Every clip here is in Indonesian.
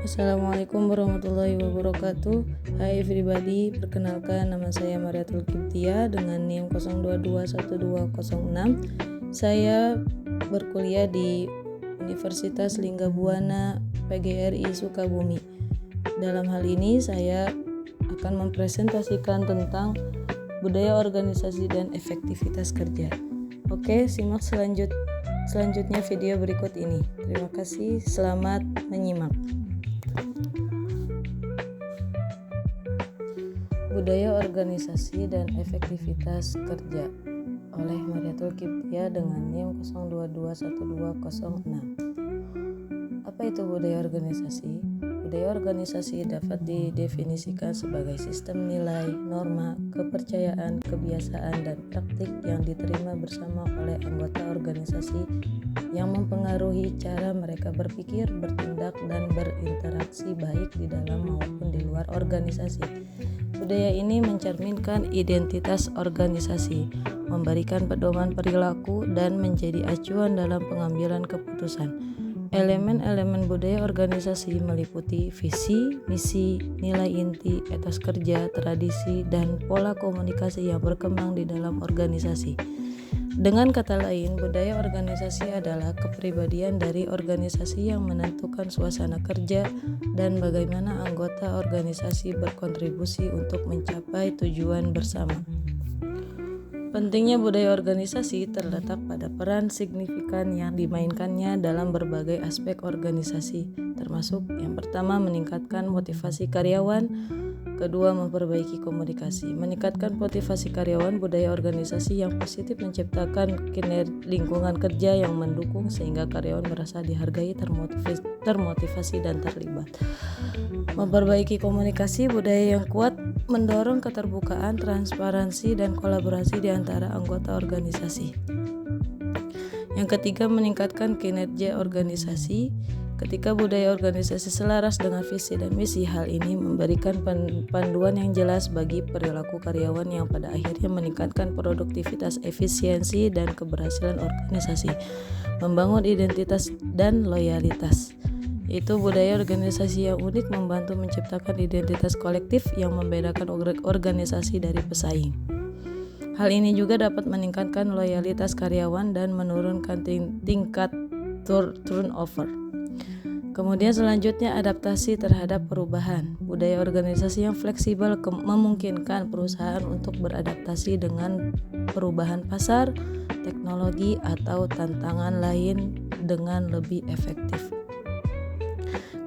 Assalamualaikum warahmatullahi wabarakatuh. Hai everybody, perkenalkan nama saya Mariatul Kiptia dengan NIM 021206. Saya berkuliah di Universitas Linggabuana PGRI Sukabumi. Dalam hal ini saya akan mempresentasikan tentang budaya organisasi dan efektivitas kerja. Oke, simak selanjutnya video berikut ini. Terima kasih, selamat menyimak. Budaya organisasi dan efektivitas kerja oleh Mariatul Kiptia dengan NIM 02212006. Apa itu budaya organisasi? Budaya organisasi dapat didefinisikan sebagai sistem nilai, norma, kepercayaan, kebiasaan, dan praktik yang diterima bersama oleh anggota organisasi yang mempengaruhi cara mereka berpikir, bertindak, dan berinteraksi baik di dalam maupun di luar organisasi. Budaya ini mencerminkan identitas organisasi, memberikan pedoman perilaku, dan menjadi acuan dalam pengambilan keputusan. Elemen-elemen budaya organisasi meliputi visi, misi, nilai inti, etos kerja, tradisi, dan pola komunikasi yang berkembang di dalam organisasi. Dengan kata lain, budaya organisasi adalah kepribadian dari organisasi yang menentukan suasana kerja dan bagaimana anggota organisasi berkontribusi untuk mencapai tujuan bersama. Pentingnya budaya organisasi terletak pada peran signifikan yang dimainkannya dalam berbagai aspek organisasi, termasuk yang pertama meningkatkan motivasi karyawan, kedua memperbaiki komunikasi. Meningkatkan motivasi karyawan, budaya organisasi yang positif menciptakan lingkungan kerja yang mendukung sehingga karyawan merasa dihargai, termotivasi dan terlibat. Memperbaiki komunikasi, budaya yang kuat mendorong keterbukaan, transparansi, dan kolaborasi di antara anggota organisasi. Yang ketiga, meningkatkan kinerja organisasi. Ketika budaya organisasi selaras dengan visi dan misi, hal ini memberikan panduan yang jelas bagi perilaku karyawan yang pada akhirnya meningkatkan produktivitas, efisiensi, dan keberhasilan organisasi. Membangun identitas dan loyalitas. Itu budaya organisasi yang unik membantu menciptakan identitas kolektif yang membedakan organisasi dari pesaing. Hal ini juga dapat meningkatkan loyalitas karyawan dan menurunkan tingkat turnover. Kemudian selanjutnya adaptasi terhadap perubahan. Budaya organisasi yang fleksibel memungkinkan perusahaan untuk beradaptasi dengan perubahan pasar, teknologi, atau tantangan lain dengan lebih efektif.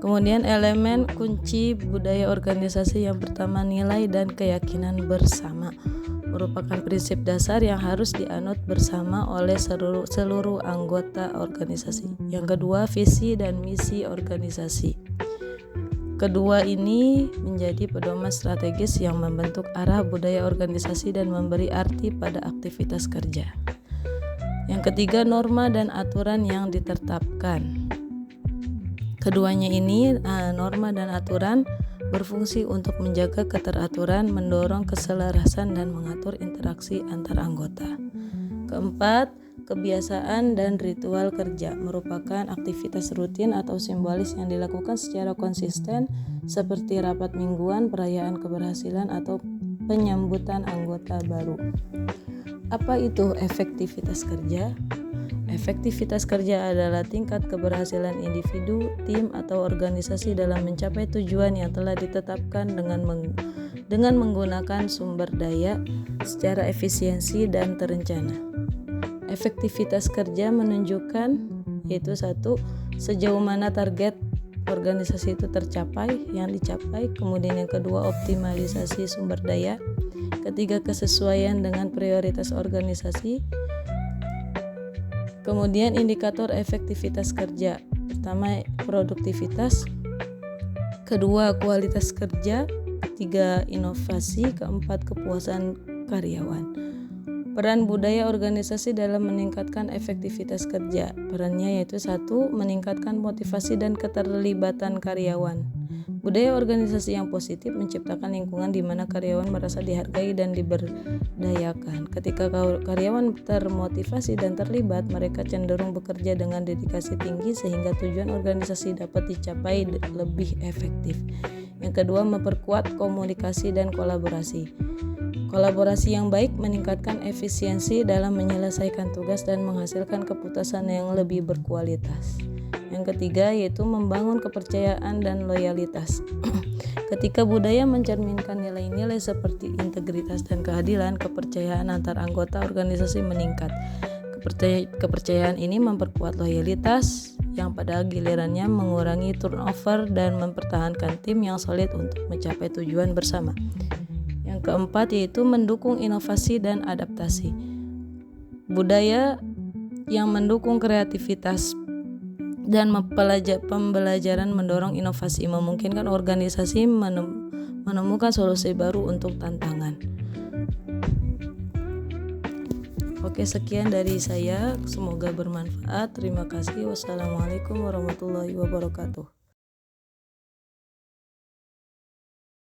Kemudian elemen kunci budaya organisasi yang pertama, nilai dan keyakinan bersama, merupakan prinsip dasar yang harus dianut bersama oleh seluruh anggota organisasi. Yang kedua, visi dan misi organisasi. Kedua ini menjadi pedoman strategis yang membentuk arah budaya organisasi dan memberi arti pada aktivitas kerja. Yang ketiga, norma dan aturan yang ditetapkan. Keduanya ini, norma dan aturan, berfungsi untuk menjaga keteraturan, mendorong keselarasan, dan mengatur interaksi antar anggota. Keempat, kebiasaan dan ritual kerja merupakan aktivitas rutin atau simbolis yang dilakukan secara konsisten seperti rapat mingguan, perayaan keberhasilan, atau penyambutan anggota baru. Apa itu efektivitas kerja? Efektivitas kerja adalah tingkat keberhasilan individu, tim, atau organisasi dalam mencapai tujuan yang telah ditetapkan dengan menggunakan sumber daya secara efisiensi dan terencana. Efektivitas kerja menunjukkan yaitu satu, sejauh mana target organisasi itu yang dicapai. Kemudian yang kedua, optimalisasi sumber daya. Ketiga, kesesuaian dengan prioritas organisasi. Kemudian indikator efektivitas kerja. Pertama, produktivitas. Kedua, kualitas kerja. Ketiga, inovasi. Keempat, kepuasan karyawan. Peran budaya organisasi dalam meningkatkan efektivitas kerja. Perannya yaitu satu, meningkatkan motivasi dan keterlibatan karyawan. Budaya organisasi yang positif menciptakan lingkungan di mana karyawan merasa dihargai dan diberdayakan. Ketika karyawan termotivasi dan terlibat, mereka cenderung bekerja dengan dedikasi tinggi sehingga tujuan organisasi dapat dicapai lebih efektif. Yang kedua, memperkuat komunikasi dan kolaborasi. Kolaborasi yang baik meningkatkan efisiensi dalam menyelesaikan tugas dan menghasilkan keputusan yang lebih berkualitas. Yang ketiga yaitu membangun kepercayaan dan loyalitas. Ketika budaya mencerminkan nilai-nilai seperti integritas dan keadilan, kepercayaan antar anggota organisasi meningkat. Kepercayaan ini memperkuat loyalitas yang pada gilirannya mengurangi turnover dan mempertahankan tim yang solid untuk mencapai tujuan bersama. Yang keempat yaitu mendukung inovasi dan adaptasi. Budaya yang mendukung kreativitas dan pembelajaran mendorong inovasi, memungkinkan organisasi menemukan solusi baru untuk tantangan. Oke, sekian dari saya. Semoga bermanfaat. Terima kasih. Wassalamualaikum warahmatullahi wabarakatuh.